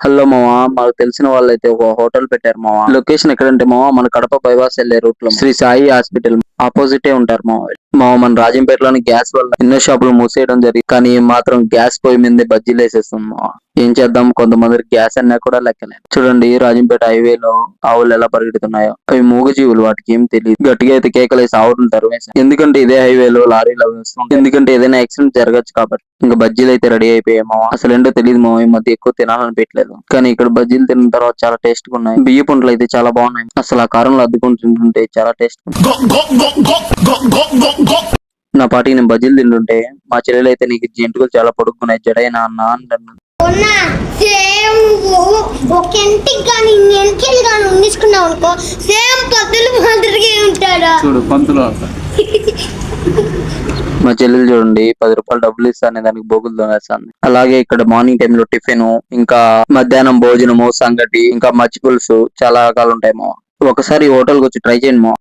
Hello మావా, మాకు తెలిసిన వాళ్ళైతే ఒక హోటల్ పెట్టారు మావా. లొకేషన్ ఎక్కడంటే మావా, మన కడప బైపాస్ వెళ్లే రూట్ లో శ్రీ సాయి హాస్పిటల్ ఆపోజిటే ఉంటారు మావా. మావా, మన రాజంపేటలోని గ్యాస్ వల్ల ఎన్నో షాపులు మూసేయడం జరిగింది. కానీ మాత్రం గ్యాస్ పొయ్యి మీద బజ్జీలు వేసేస్తుంది మావా. ఏం చేద్దాం, కొంతమంది గ్యాస్ అన్నా కూడా లెక్కలేదు. చూడండి, రాజంపేట హైవేలో ఆవులు ఎలా పరిగెడుతున్నాయో. అవి మూగజీవులు, వాటికి ఏం తెలియదు. గట్టిగా అయితే కేకలేసి ఆవులను తరిమేశాయి. ఎందుకంటే ఇదే హైవేలో లారీలు అవి వస్తుంటాయి. ఎందుకంటే ఏదైనా యాక్సిడెంట్ జరగచ్చు కాబట్టి. ఇంకా బజ్జీలు అయితే రెడీ అయిపోయాయి మావా. అసలు ఏంటో తెలియదు మావా, ఈ మధ్య ఎక్కువ తినాలని పెట్టలేదు. కానీ ఇక్కడ బజ్జీలు తిన్న తర్వాత చాలా టేస్ట్ గా ఉన్నాయి. బియ్య పుంటలు అయితే చాలా బాగున్నాయి. అసలు ఆ కారంలో అద్దుకొని తింటుంటే చాలా టేస్ట్. నా పాటికి నేను బజ్జీలు తింటుంటే మా చెల్లెలు అయితే, నీకు జంతువులు చాలా పొడుక్కున్నాయి జడైనా అన్న అంటున్నాను. మా చెల్లెలు చూడండి, 10 రూపాయలు డబ్బులు ఇస్తానే దానికి బోగులు దొంగేస్తాను. అలాగే ఇక్కడ మార్నింగ్ టైమ్ లో టిఫిన్, ఇంకా మధ్యాహ్నం భోజనము, సంగటి, ఇంకా మచ్చి పులుసు చాలా రకాలు ఉంటాయి మా. ఒకసారి హోటల్కి వచ్చి ట్రై చేయండి మా.